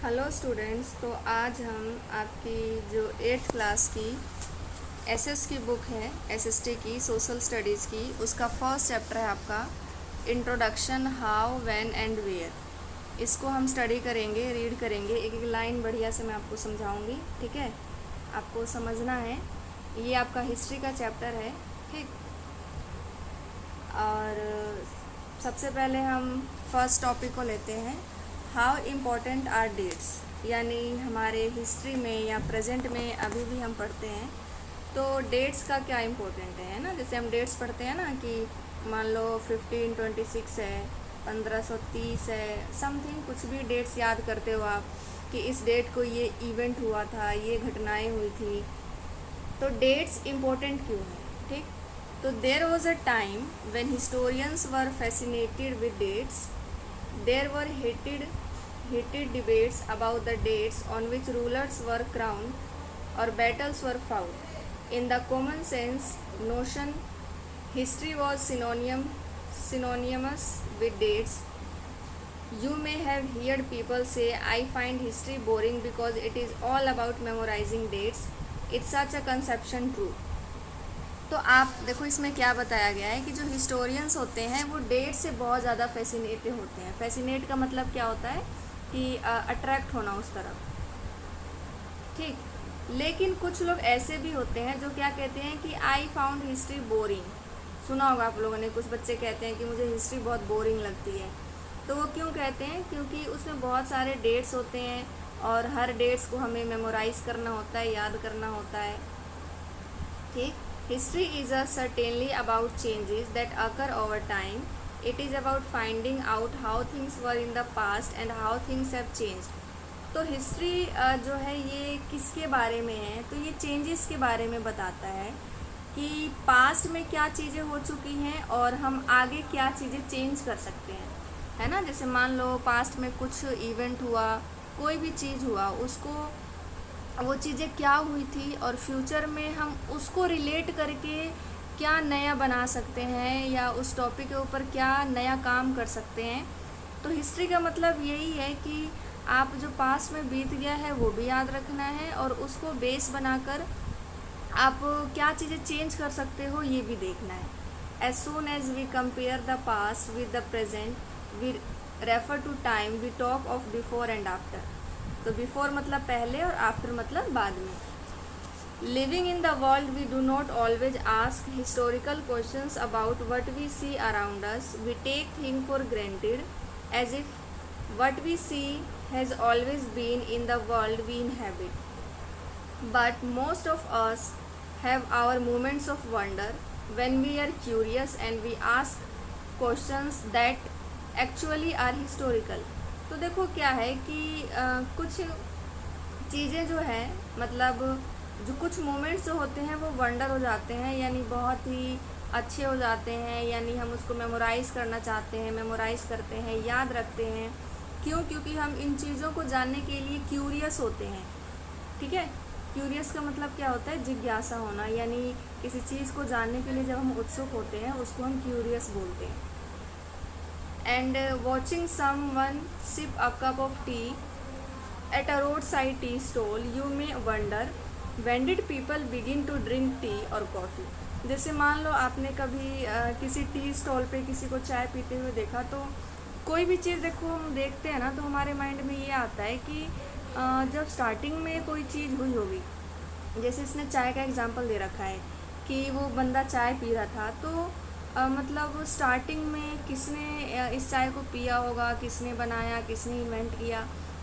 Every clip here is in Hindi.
Hello students. तो आज हम आपकी जो 8th क्लास की एसएस की बुक है, एसएसटी की सोशल स्टडीज़ की, उसका फर्स्ट चैप्टर है आपका introduction how when and where. इसको हम स्टडी करेंगे, रीड करेंगे, एक एक लाइन बढ़िया से मैं आपको समझाऊंगी। ठीक है, आपको समझना है। ये आपका हिस्ट्री का चैप्टर है। ठीक, और सबसे पहले हम फर्स्ट टॉपिक को लेते हैं, हाउ इम्पोर्टेंट आर डेट्स। यानी हमारे हिस्ट्री में या प्रेजेंट में अभी भी हम पढ़ते हैं तो डेट्स का क्या इम्पोर्टेंट है ना। जैसे हम डेट्स पढ़ते हैं ना कि मान लो 1526 है, 1530 है, समथिंग कुछ भी डेट्स याद करते हो आप कि इस डेट को ये इवेंट हुआ था, ये घटनाएं हुई थी। तो डेट्स इम्पोर्टेंट क्यों है? ठीक, तो there was a time when historians were fascinated with dates. There were heated debates about the dates on which rulers were crowned or battles were fought. In the common sense notion, history was synonymous with dates. You may have heard people say, I find history boring because it is all about memorizing dates. Is such a conception true? तो आप देखो इसमें क्या बताया गया है कि जो हिस्टोरियंस होते हैं वो डेट से बहुत ज़्यादा फैसिनेटेड होते हैं। फैसिनेट का मतलब क्या होता है कि अट्रैक्ट होना उस तरफ। ठीक, लेकिन कुछ लोग ऐसे भी होते हैं जो क्या कहते हैं कि आई फाउंड हिस्ट्री बोरिंग। सुना होगा आप लोगों ने, कुछ बच्चे कहते हैं कि मुझे हिस्ट्री बहुत बोरिंग लगती है। तो वो क्यों कहते हैं? क्योंकि उसमें बहुत सारे डेट्स होते हैं और हर डेट्स को हमें मेमोराइज करना होता है, याद करना होता है। ठीक, history is certainly about changes that occur over time. It is about finding out how things were in the past and how things have changed. तो हिस्ट्री जो है ये किसके बारे में है? तो ये चेंजेस के बारे में बताता है कि पास्ट में क्या चीज़ें हो चुकी हैं और हम आगे क्या चीज़ें चेंज कर सकते हैं, है ना। जैसे मान लो पास्ट में कुछ इवेंट हुआ, कोई भी चीज़ हुआ, उसको वो चीज़ें क्या हुई थी और फ्यूचर में हम उसको रिलेट करके क्या नया बना सकते हैं या उस टॉपिक के ऊपर क्या नया काम कर सकते हैं। तो हिस्ट्री का मतलब यही है कि आप जो पास्ट में बीत गया है वो भी याद रखना है और उसको बेस बनाकर आप क्या चीज़ें चेंज कर सकते हो ये भी देखना है। As soon as we compare the past with the present we refer to time we talk of before and after. तो बिफोर मतलब पहले और आफ्टर मतलब बाद में। Living in the world we do not always ask historical questions about what we see around us. We take thing for granted as if what we see has always been in the world we inhabit. But most of us have our moments of wonder when we are curious and we ask questions that actually are historical. तो देखो क्या है कि कुछ चीज़ें जो है मतलब जो कुछ मोमेंट्स जो होते हैं वो वंडर हो जाते हैं, यानी बहुत ही अच्छे हो जाते हैं, यानी हम उसको मेमोराइज़ करना चाहते हैं, मेमोराइज़ करते हैं, याद रखते हैं। क्यों? क्योंकि हम इन चीज़ों को जानने के लिए क्यूरियस होते हैं। ठीक है, क्यूरियस का मतलब क्या होता है? जिज्ञासा होना, यानी किसी चीज़ को जानने के लिए जब हम उत्सुक होते हैं उसको हम क्यूरियस बोलते हैं। And watching someone sip a cup of tea at a road side tea stall you may wonder when did people begin to drink tea और कॉफ़ी। जैसे मान लो आपने कभी किसी टी स्टॉल पे किसी को चाय पीते हुए देखा, तो कोई भी चीज़ देखो हम देखते हैं ना तो हमारे माइंड में ये आता है कि जब स्टार्टिंग में कोई चीज़ हुई होगी। जैसे इसने चाय का एग्जांपल दे रखा है कि वो बंदा चाय पी रहा था, तो मतलब स्टार्टिंग में किसने इस चाय को पिया होगा, किसने बनाया, किसने इन्वेंट किया।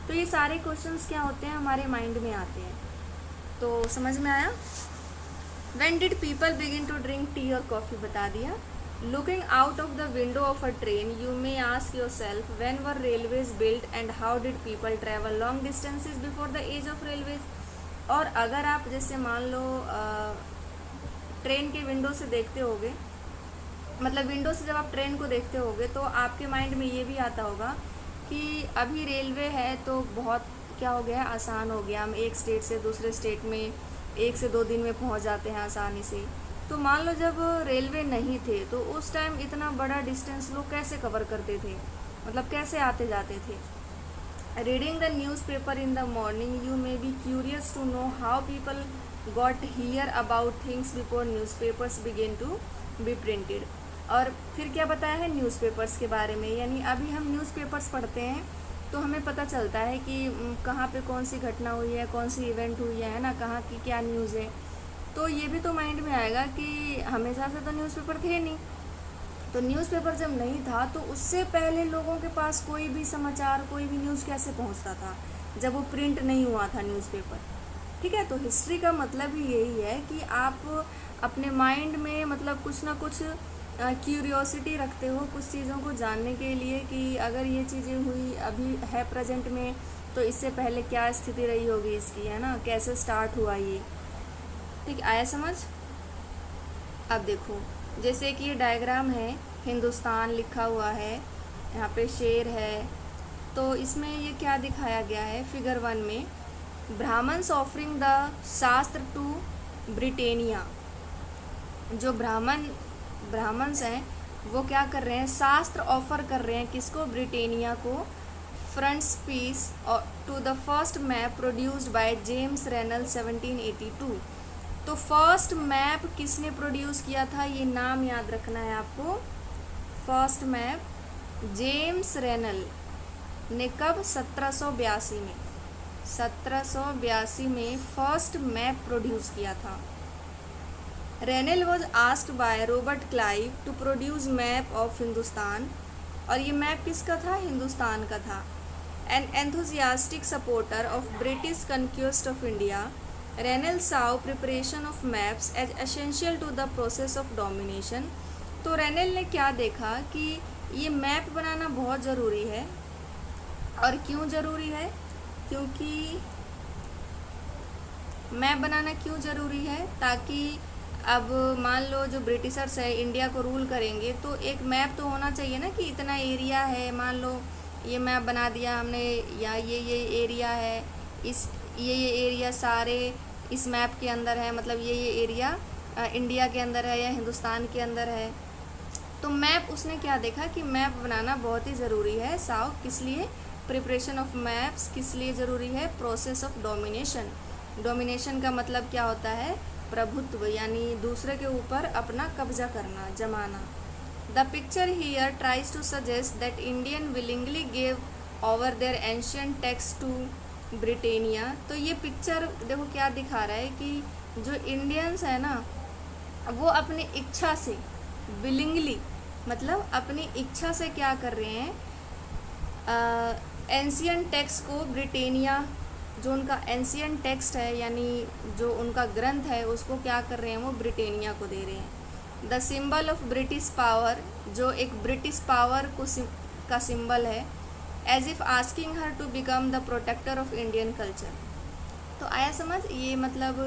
तो ये सारे क्वेश्चंस क्या होते हैं हमारे माइंड में आते हैं। तो समझ में आया? When did people begin to drink tea और कॉफ़ी बता दिया। Looking out of the window of a train you may ask yourself when were railways built and how did people travel long distances before the age of railways. और अगर आप जैसे मान लो ट्रेन के विंडो से देखते होगे, मतलब विंडो से जब आप ट्रेन को देखते होगे तो आपके माइंड में ये भी आता होगा कि अभी रेलवे है तो बहुत क्या हो गया, आसान हो गया, हम एक स्टेट से दूसरे स्टेट में 1 से 2 दिन में पहुंच जाते हैं आसानी से। तो मान लो जब रेलवे नहीं थे तो उस टाइम इतना बड़ा डिस्टेंस लोग कैसे कवर करते थे, मतलब कैसे आते जाते थे। Reading the newspaper in the morning, you may be curious to know how people got hear about things before newspapers begin to be printed. और फिर क्या बताया है न्यूज़पेपर्स के बारे में, यानी अभी हम न्यूज़पेपर्स पढ़ते हैं तो हमें पता चलता है कि कहाँ पे कौन सी घटना हुई है, कौन सी इवेंट हुई है ना, कहाँ की क्या न्यूज़ है। तो ये भी तो माइंड में आएगा कि हमेशा से तो न्यूज़पेपर थे नहीं, तो न्यूज़पेपर जब नहीं था तो उससे पहले लोगों के पास कोई भी समाचार, कोई भी न्यूज़ कैसे पहुंचता था, जब वो प्रिंट नहीं हुआ था न्यूज़पेपर। ठीक है, तो हिस्ट्री का मतलब ही यही है कि आप अपने माइंड में मतलब कुछ ना कुछ क्यूरियोसिटी रखते हो कुछ चीज़ों को जानने के लिए कि अगर ये चीज़ें हुई अभी है प्रेजेंट में तो इससे पहले क्या स्थिति रही होगी इसकी, है ना, कैसे स्टार्ट हुआ ये। ठीक, आया समझ। अब देखो, जैसे कि ये डायग्राम है, हिंदुस्तान लिखा हुआ है, यहाँ पे शेर है, तो इसमें ये क्या दिखाया गया है फिगर 1 में, ब्राह्मण्स ऑफरिंग द शास्त्र टू ब्रिटेनिया। जो ब्राह्मण्स हैं वो क्या कर रहे हैं, शास्त्र ऑफर कर रहे हैं किसको, ब्रिटेनिया को, frontispiece to the first map produced by James Rennell 1782। तो फर्स्ट मैप किसने प्रोड्यूस किया था, ये नाम याद रखना है आपको। फर्स्ट मैप जेम्स रेनल ने कब, 1782 में, 1782 में फर्स्ट मैप प्रोड्यूस किया था। Rennell was asked by Robert Clive to produce map of Hindustan, और ये मैप किसका था, हिंदुस्तान का था। An enthusiastic supporter of British conquest of India, Rennell saw preparation of maps as essential to the process of domination. तो रेनल ने क्या देखा कि ये मैप बनाना बहुत ज़रूरी है, और क्यों ज़रूरी है, क्योंकि मैप बनाना क्यों ज़रूरी है, ताकि अब मान लो जो ब्रिटिशर्स है इंडिया को रूल करेंगे तो एक मैप तो होना चाहिए ना कि इतना एरिया है, मान लो ये मैप बना दिया हमने, या ये एरिया है, इस ये एरिया सारे इस मैप के अंदर है, मतलब ये एरिया इंडिया के अंदर है या हिंदुस्तान के अंदर है। तो मैप उसने क्या देखा कि मैप बनाना बहुत ही ज़रूरी है। साव किस लिए, प्रिपरेशन ऑफ मैप्स किस लिए ज़रूरी है, प्रोसेस ऑफ डोमिनेशन। डोमिनेशन का मतलब क्या होता है, प्रभुत्व, यानी दूसरे के ऊपर अपना कब्जा करना, जमाना। The picture here tries to suggest that Indian willingly gave over their ancient text to Britannia. तो ये पिक्चर देखो क्या दिखा रहा है कि जो इंडियंस है ना वो अपनी इच्छा से, विलिंगली मतलब अपनी इच्छा से क्या कर रहे हैं, एंशियंट टेक्स्ट को ब्रिटेनिया, जो उनका एंशियंट टेक्स्ट है यानी जो उनका ग्रंथ है उसको क्या कर रहे हैं, वो ब्रिटेनिया को दे रहे हैं। The symbol of British power, जो एक ब्रिटिश पावर को का सिंबल है, as if asking her to become the protector of Indian culture. तो आया समझ, ये मतलब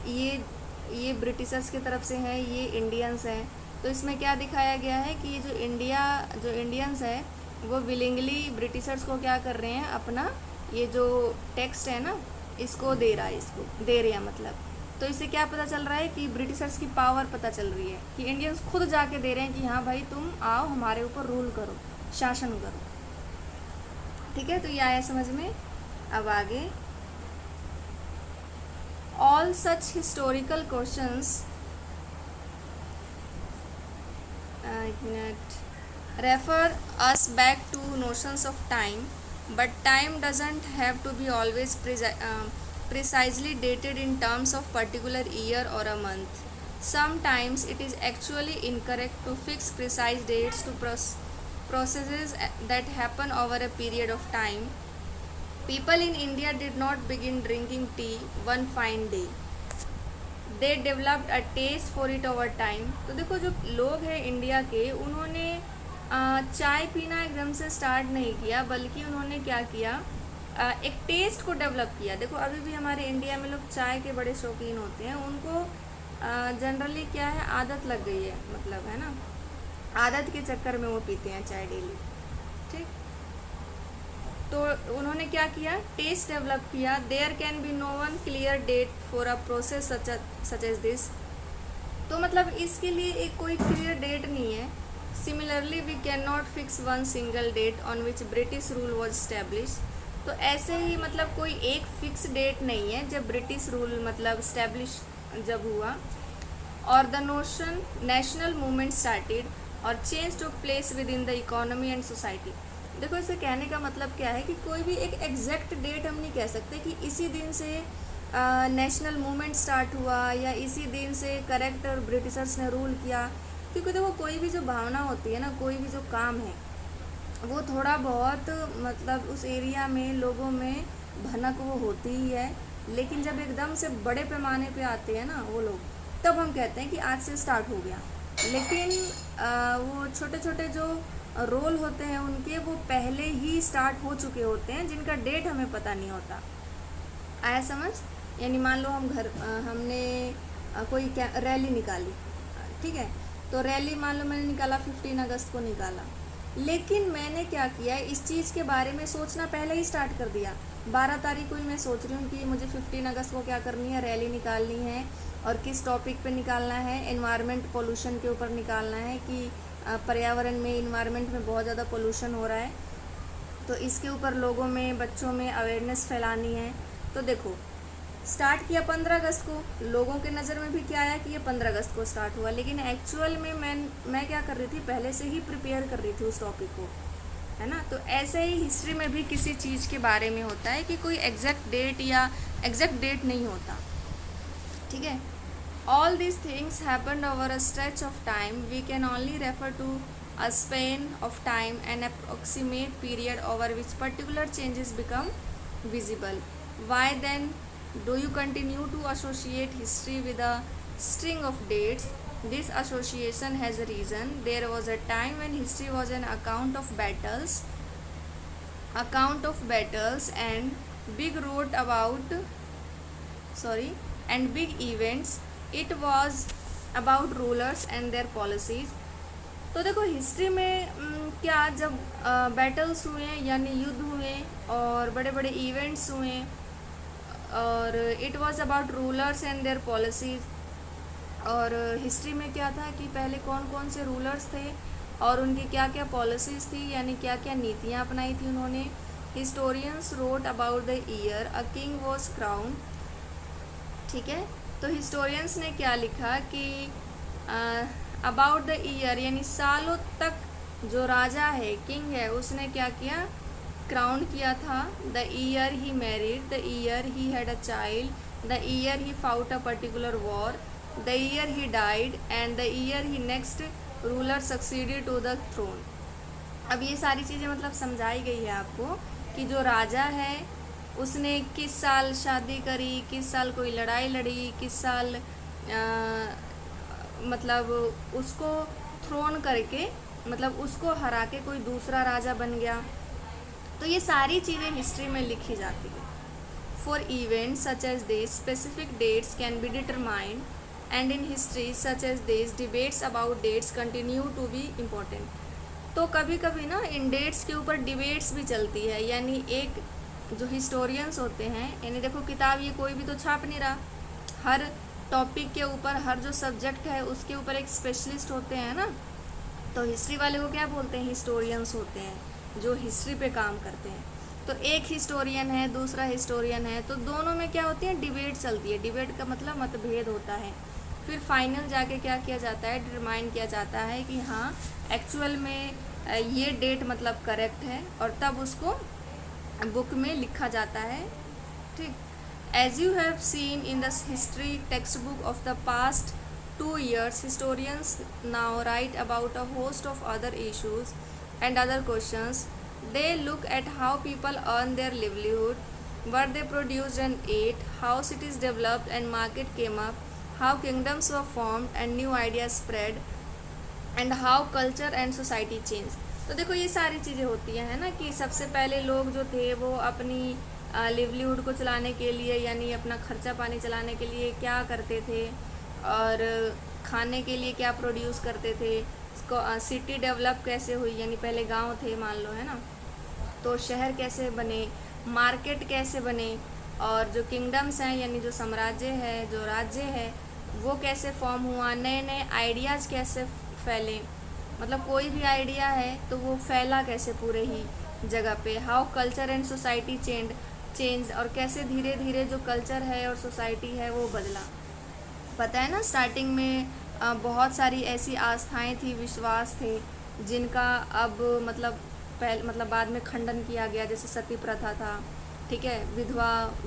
ये ब्रिटिशर्स की तरफ से हैं, ये इंडियंस हैं। तो इसमें क्या दिखाया गया है कि ये जो इंडियंस है वो विलिंगली ब्रिटिशर्स को क्या कर रहे हैं, अपना ये जो टेक्स्ट है ना इसको दे रहा है, इसको दे रहे हैं मतलब। तो इससे क्या पता चल रहा है कि ब्रिटिशर्स की पावर पता चल रही है कि इंडियंस खुद जाके दे रहे हैं कि हाँ भाई तुम आओ हमारे ऊपर रूल करो, शासन करो। ठीक है, तो ये आया समझ में। अब आगे, all such historical questions refer us back to notions of time, but time doesn't have to be always precisely dated in terms of particular year or a month. Sometimes it is actually incorrect to fix precise dates to processes that happen over a period of time. People in India did not begin drinking tea one fine day. They developed a taste for it over time. तो देखो जो लोग हैं इंडिया के, उन्होंने चाय पीना एकदम से स्टार्ट नहीं किया, बल्कि उन्होंने क्या किया, एक टेस्ट को डेवलप किया। देखो अभी भी हमारे इंडिया में लोग चाय के बड़े शौकीन होते हैं, उनको जनरली क्या है, आदत लग गई है, मतलब है ना, आदत के चक्कर में वो पीते हैं चाय डेली। ठीक, तो उन्होंने क्या किया, टेस्ट डेवलप किया। There can be no one clear date for a process such as this. तो मतलब इसके लिए एक कोई क्लियर डेट नहीं है। Similarly we can not fix one single date on which British rule was established. तो ऐसे ही मतलब कोई एक फिक्स डेट नहीं है जब ब्रिटिश रूल मतलब स्टैब्लिश जब हुआ, और the notion national movement started और change took place within the economy and society. देखो इसे कहने का मतलब क्या है कि कोई भी एक एग्जैक्ट डेट हम नहीं कह सकते कि इसी दिन से नेशनल मूवमेंट स्टार्ट हुआ या इसी दिन से करेक्ट और ब्रिटिशर्स ने रूल किया, क्योंकि देखो कोई भी जो भावना होती है ना, कोई भी जो काम है वो थोड़ा बहुत मतलब उस एरिया में लोगों में भनक वो होती ही है, लेकिन जब एकदम से बड़े पैमाने पे आते हैं ना वो लोग, तब हम कहते हैं कि आज से स्टार्ट हो गया। लेकिन वो छोटे छोटे जो रोल होते हैं उनके वो पहले ही स्टार्ट हो चुके होते हैं, जिनका डेट हमें पता नहीं होता। आया समझ? यानी मान लो हमने कोई क्या रैली निकाली, ठीक है, तो रैली मान लो मैंने निकाला 15 अगस्त को निकाला, लेकिन मैंने क्या किया, इस चीज़ के बारे में सोचना पहले ही स्टार्ट कर दिया। 12 तारीख को ही मैं सोच रही हूँ कि मुझे 15 अगस्त को क्या करनी है, रैली निकालनी है, और किस टॉपिक पे निकालना है, एनवायरनमेंट पोल्यूशन के ऊपर निकालना है कि पर्यावरण में, इन्वायरमेंट में बहुत ज़्यादा पोल्यूशन हो रहा है, तो इसके ऊपर लोगों में, बच्चों में अवेयरनेस फैलानी है। तो देखो स्टार्ट किया 15 अगस्त को, लोगों के नज़र में भी क्या आया कि ये 15 अगस्त को स्टार्ट हुआ, लेकिन एक्चुअल में मैं क्या कर रही थी, पहले से ही प्रिपेयर कर रही थी उस टॉपिक को, है ना। तो ऐसे ही हिस्ट्री में भी किसी चीज़ के बारे में होता है कि कोई एग्जैक्ट डेट या एग्जैक्ट डेट नहीं होता, ठीक है। All these things happened over a stretch of time. We can only refer to a span of time, an approximate period over which particular changes become visible. Why then do you continue to associate history with a string of dates? This association has a reason. There was a time when history was an account of battles and big wrote about and big events. It was about rulers and their policies. तो देखो हिस्ट्री में क्या, जब बैटल्स हुए यानी युद्ध हुए और बड़े बड़े इवेंट्स हुए, और it was about rulers and their policies, और हिस्ट्री में क्या था कि पहले कौन कौन से रूलर्स थे और उनकी क्या क्या पॉलिसीज़ थी, यानी क्या क्या नीतियाँ अपनाई थी उन्होंने। Historians wrote about the year a king was crown, ठीक है। तो हिस्टोरियंस ने क्या लिखा कि अबाउट द ईयर यानी सालों तक जो राजा है, किंग है, उसने क्या किया, क्राउन किया था। The year he married, the year he had a child, the year he fought a particular war, the year he died, and the year he next ruler succeeded to the throne. अब ये सारी चीज़ें मतलब समझाई गई है आपको कि जो राजा है उसने किस साल शादी करी, किस साल कोई लड़ाई लड़ी, किस साल मतलब उसको थ्रोन करके, मतलब उसको हरा के कोई दूसरा राजा बन गया। तो ये सारी चीज़ें हिस्ट्री में लिखी जाती है। For events such as this specific dates can be determined, and in history such as this debates about dates continue to be important. तो कभी कभी ना इन डेट्स के ऊपर डिबेट्स भी चलती है, यानी एक जो हिस्टोरियंस होते हैं, यानी देखो किताब ये कोई भी तो छाप नहीं रहा, हर टॉपिक के ऊपर, हर जो सब्जेक्ट है उसके ऊपर एक स्पेशलिस्ट होते हैं ना। तो हिस्ट्री वाले को क्या बोलते हैं, हिस्टोरियंस होते हैं जो हिस्ट्री पे काम करते हैं। तो एक हिस्टोरियन है, दूसरा हिस्टोरियन है, तो दोनों में क्या होती है, डिबेट चलती है। डिबेट का मतलब मतभेद होता है। फिर फाइनल जाके क्या किया जाता है, डिटरमाइन किया जाता है कि हाँ एक्चुअल में ये डेट मतलब करेक्ट है, और तब उसको बुक में लिखा जाता है, ठीक। As you have seen in the history textbook of the past 2 years, historians now write about a host of other issues and other questions. They look at how people earn their livelihood, what they produced and ate, how cities developed and market came up, how kingdoms were formed and new ideas spread, and how culture and society changed. तो देखो ये सारी चीज़ें होती हैं, है ना, कि सबसे पहले लोग जो थे वो अपनी लिवलीहुड को चलाने के लिए, यानी अपना खर्चा पानी चलाने के लिए क्या करते थे, और खाने के लिए क्या प्रोड्यूस करते थे। सिटी डेवलप कैसे हुई, यानी पहले गांव थे मान लो, है ना, तो शहर कैसे बने, मार्केट कैसे बने, और जो किंगडम्स हैं यानी जो साम्राज्य है, जो राज्य है, वो कैसे फॉर्म हुआ, नए नए आइडियाज़ कैसे फैले, मतलब कोई भी आइडिया है तो वो फैला कैसे पूरे ही जगह पे। How culture and society change, और कैसे धीरे धीरे जो कल्चर है और सोसाइटी है वो बदला। पता है ना, स्टार्टिंग में बहुत सारी ऐसी आस्थाएं थी, विश्वास थे, जिनका अब मतलब बाद में खंडन किया गया। जैसे सती प्रथा था, ठीक है,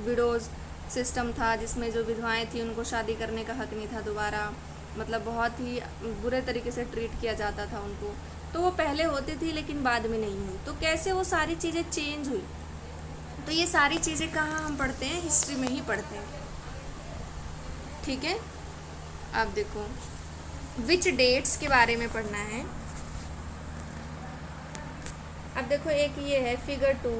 विडोज सिस्टम था, जिसमें जो विधवाएं थी उनको शादी करने का हक नहीं था दोबारा, मतलब बहुत ही बुरे तरीके से ट्रीट किया जाता था उनको। तो वो पहले होती थी लेकिन बाद में नहीं हुई। तो कैसे वो सारी चीज़ें चेंज हुई, तो ये सारी चीज़ें कहाँ हम पढ़ते हैं, हिस्ट्री में ही पढ़ते हैं, ठीक है। अब देखो विच डेट्स के बारे में पढ़ना है। अब देखो एक ये है figure 2,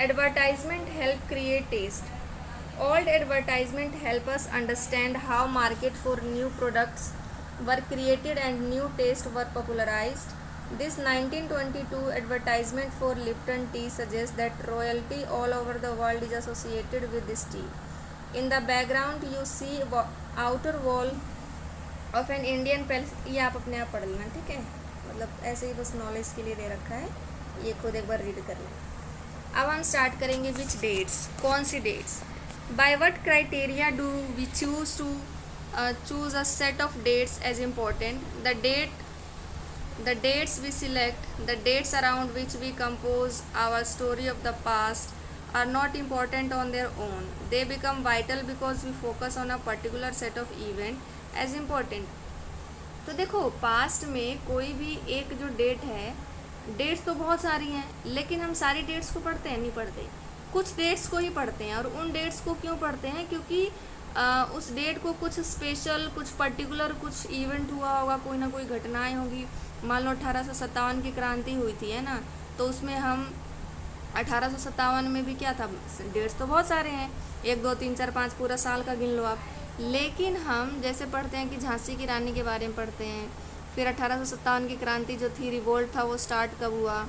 advertisement help create taste. Old advertisement help us understand how market for new products were created and new taste were popularised. This 1922 advertisement for Lipton tea suggests that royalty all over the world is associated with this tea. In the background you see outer wall of an Indian palace. ये आप अपने आप पढ़ लेना, ठीक है, मतलब ऐसे ही बस नॉलेज के लिए दे रखा है, ये खुद एक बार रीड कर लें। अब हम स्टार्ट करेंगे विच डेट्स, कौन सी dates. By what criteria do we choose a set of dates as important. The dates we select, the dates around which we compose our story of the past, are not important on their own. They become vital because we focus on a particular set of event as important. तो देखो पास्ट में कोई भी एक जो डेट है, डेट्स तो बहुत सारी हैं, लेकिन हम सारी डेट्स को पढ़ते हैं, नहीं पढ़ते, कुछ डेट्स को ही पढ़ते हैं। और उन डेट्स को क्यों पढ़ते हैं, क्योंकि उस डेट को कुछ स्पेशल, कुछ पर्टिकुलर, कुछ इवेंट हुआ होगा, कोई ना कोई घटनाएं होंगी। मान लो 1857 की क्रांति हुई थी, है ना, तो उसमें हम 1857 में भी क्या था, डेट्स तो बहुत सारे हैं, 1 2 3 4 5 पूरा साल का गिन लो आप। लेकिन हम जैसे पढ़ते हैं कि झांसी की रानी के बारे में पढ़ते हैं, फिर 1857 की क्रांति जो थी, रिवोल्ट था, वो स्टार्ट कब हुआ,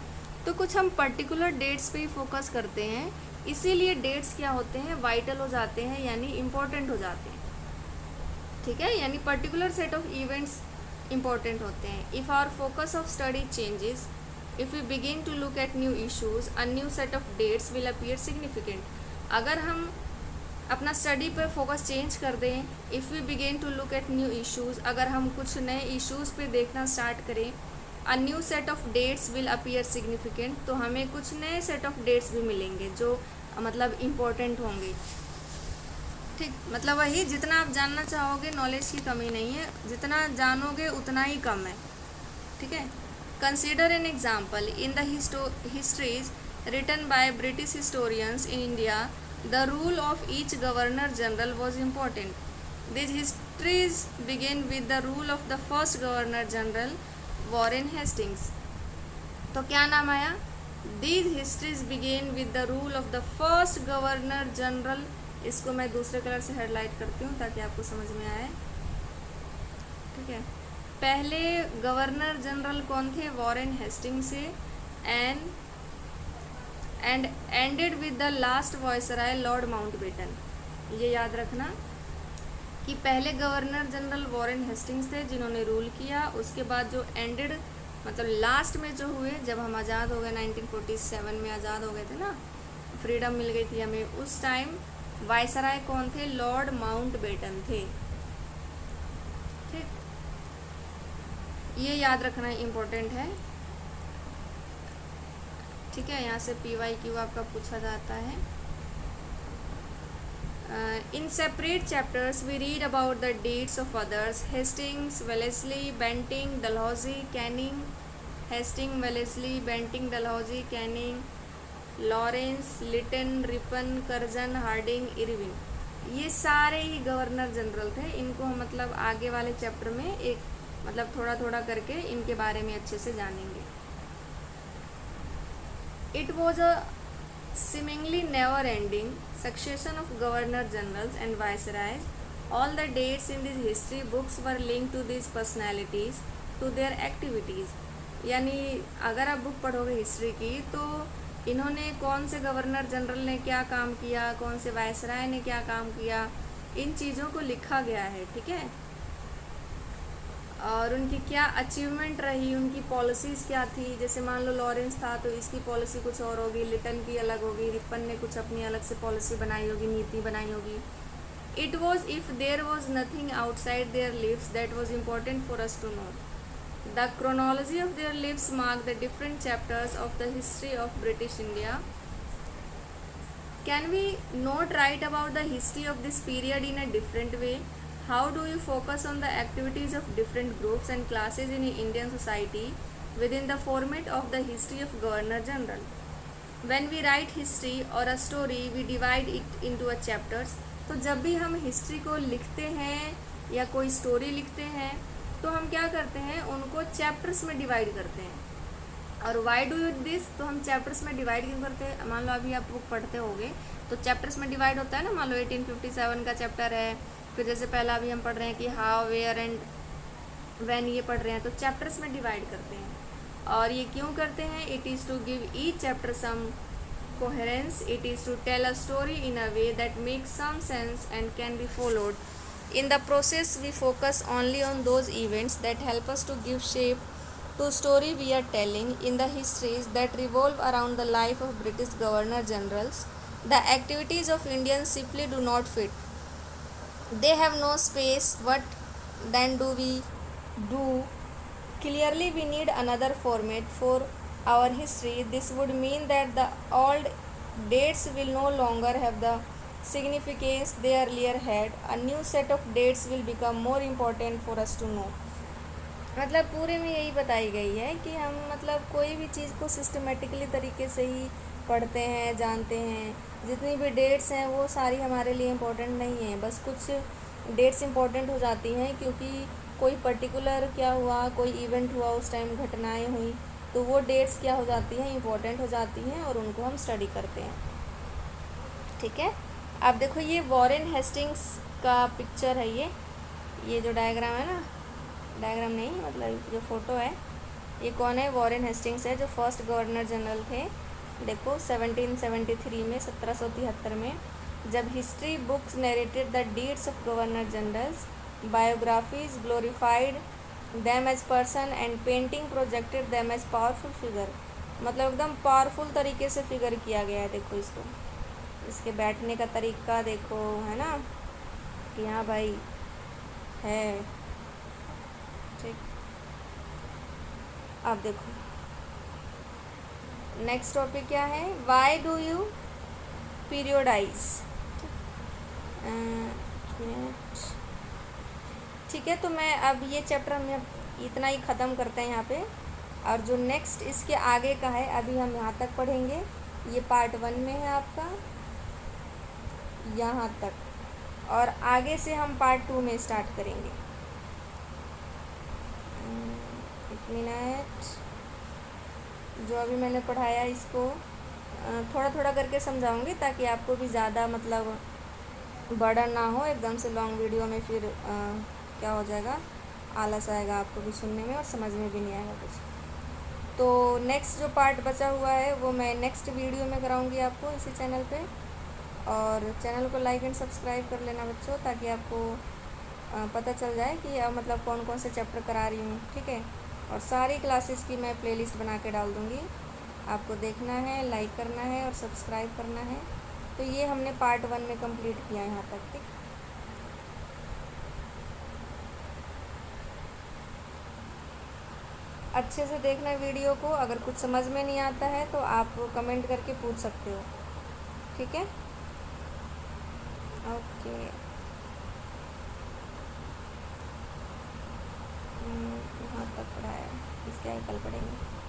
तो कुछ हम पर्टिकुलर डेट्स पे ही फोकस करते हैं। इसीलिए डेट्स क्या होते हैं, वाइटल हो जाते हैं, यानी इम्पोर्टेंट हो जाते हैं, ठीक है, यानी particular set of events important होते हैं। If our focus of study changes, if we begin to look at new issues, a new set of dates will appear significant. अगर हम अपना स्टडी पर फोकस चेंज कर दें, if we begin to look at new issues, अगर हम कुछ नए इशूज़ पे देखना स्टार्ट करें, a new set of dates will appear significant, तो हमें कुछ नए सेट ऑफ डेट्स भी मिलेंगे जो मतलब इम्पोर्टेंट होंगे, ठीक। मतलब वही, जितना आप जानना चाहोगे, नॉलेज की कमी नहीं है, जितना जानोगे उतना ही कम है, ठीक है। Consider an example, in the histories written by British historians in India, the rule of each governor general was important. These histories begin with the rule of the first governor general Warren Hastings. तो क्या नाम आया, These histories begin with the rule of the first governor general. इसको मैं दूसरे कलर से हेडलाइट करती हूँ ताकि आपको समझ में आए, ठीक है। पहले गवर्नर जनरल कौन थे, वॉरेन हेस्टिंग्स से, and ended with the last viceroy Lord Mountbatten. ये याद रखना कि पहले गवर्नर जनरल वॉरेन हेस्टिंग्स थे जिन्होंने रूल किया, उसके बाद जो एंडेड मतलब लास्ट में जो हुए, जब हम आज़ाद हो गए 1947 में आज़ाद हो गए थे ना, फ्रीडम मिल गई थी हमें, उस टाइम वायसराय कौन थे, लॉर्ड माउंटबेटन थे, ठीक। ये याद रखना इम्पोर्टेंट है, ठीक है। यहाँ से PYQ आपका पूछा जाता है। In separate chapters we read about the deeds of others, Hastings, Wellesley, Bentinck, Dalhousie, Canning, Hastings, Wellesley, Bentinck, Dalhousie, Canning, Lawrence, Lytton, Ripon, Curzon, Hardinge, Irwin. ये सारे ही गवर्नर जनरल थे। इनको हम मतलब आगे वाले चैप्टर में एक मतलब थोड़ा थोड़ा करके इनके बारे में अच्छे से जानेंगे। It was a seemingly never-ending succession of governor-generals and viceroys. All the dates in these history books were linked to these personalities, to their activities. यानी अगर आप बुक पढ़ोगे हिस्ट्री की तो इन्होंने कौन से गवर्नर जनरल ने क्या काम किया, कौन से वायसराय ने क्या काम किया, इन चीज़ों को लिखा गया है, ठीक है। और उनकी क्या अचीवमेंट रही, उनकी पॉलिसीज़ क्या थी। जैसे मान लो लॉरेंस था तो इसकी पॉलिसी कुछ और होगी, लिटन की अलग होगी, रिपन ने कुछ अपनी अलग से पॉलिसी बनाई होगी, नीति बनाई होगी। It was if there was nothing outside their lives that was important for us to know. The chronology of their lives mark the different chapters of the history of British India. Can we not write about the history of this period in a different way? How do you focus on the activities of different groups and classes in Indian society within the format of the history of Governor General? When we write history or a story, we divide it into a chapters. तो जब भी हम हिस्ट्री को लिखते हैं या कोई स्टोरी लिखते हैं तो हम क्या करते हैं, उनको चैप्टर्स में डिवाइड करते हैं। और वाई डू यू दिस, तो हम चैप्टर्स में डिवाइड क्यों करते हैं? मान लो अभी आप बुक पढ़ते होगे तो चैप्टर्स में डिवाइड होता है ना। मान लो 1857 का चैप्टर है, फिर जैसे पहला अभी हम पढ़ रहे हैं कि हाउ वेयर एंड व्हेन, ये पढ़ रहे हैं तो चैप्टर्स में डिवाइड करते हैं। और ये क्यों करते हैं? It is to give each chapter some coherence. It is to tell a story in a way that makes some sense and can be followed. In the process, we focus only on those events that help us to give shape to story we are telling. In the histories that revolve around the life of British Governor Generals, the activities of Indians simply do not fit. They have no space. What then do we do? Clearly, we need another format for our history. This would mean that the old dates will no longer have the significance they earlier had. A new set of dates will become more important for us to know. मतलब पूरे में यही बताई गई है कि हम मतलब कोई भी चीज़ को सिस्टमेटिकली तरीके से ही पढ़ते हैं, जानते हैं। जितनी भी डेट्स हैं वो सारी हमारे लिए इम्पोर्टेंट नहीं है, बस कुछ डेट्स इम्पोर्टेंट हो जाती हैं क्योंकि कोई पर्टिकुलर क्या हुआ, कोई इवेंट हुआ, उस टाइम घटनाएं हुई, तो वो डेट्स क्या हो जाती हैं, इम्पोर्टेंट हो जाती हैं और उनको हम स्टडी करते हैं। ठीक है, अब देखो ये वॉरेन हेस्टिंग्स का पिक्चर है। ये जो डायग्राम है ना, डायग्राम नहीं मतलब जो फ़ोटो है, ये कौन है? वॉरेन हेस्टिंग्स है, जो फर्स्ट गवर्नर जनरल थे। देखो 1773 में, 1773 में, जब history books narrated the deeds of governor generals, biographies glorified them as person and painting projected them as powerful figure। मतलब एकदम पावरफुल तरीके से फिगर किया गया है। देखो इसको, इसके बैठने का तरीका देखो, है ना कि हाँ भाई है। ठीक, अब देखो नेक्स्ट टॉपिक क्या है? Why do you periodize. ठीक है, तो मैं अब ये चैप्टर में इतना ही ख़त्म करते हैं यहाँ पे, और जो नेक्स्ट इसके आगे का है अभी हम यहाँ तक पढ़ेंगे। ये पार्ट 1 में है आपका यहाँ तक, और आगे से हम पार्ट 2 में स्टार्ट करेंगे। एक मिनट, जो अभी मैंने पढ़ाया इसको थोड़ा थोड़ा करके समझाऊंगी ताकि आपको भी ज़्यादा मतलब बर्डन ना हो एकदम से लॉन्ग वीडियो में। फिर क्या हो जाएगा, आलस आएगा आपको भी सुनने में और समझ में भी नहीं आएगा कुछ। तो नेक्स्ट जो पार्ट बचा हुआ है वो मैं नेक्स्ट वीडियो में कराऊंगी आपको इसी चैनल पे। और चैनल को लाइक एंड सब्सक्राइब कर लेना बच्चों, ताकि आपको पता चल जाए कि मतलब कौन कौन से चैप्टर करा रही हूँ। ठीक है, और सारी क्लासेस की मैं प्लेलिस्ट बना के डाल दूँगी, आपको देखना है, लाइक करना है और सब्सक्राइब करना है। तो ये हमने पार्ट 1 में कंप्लीट किया यहाँ तक। ठीक, अच्छे से देखना वीडियो को। अगर कुछ समझ में नहीं आता है तो आप कमेंट करके पूछ सकते हो। ठीक है, ओके। यहाँ तक पढ़ाया, इसके आगे कल पढ़ेंगे।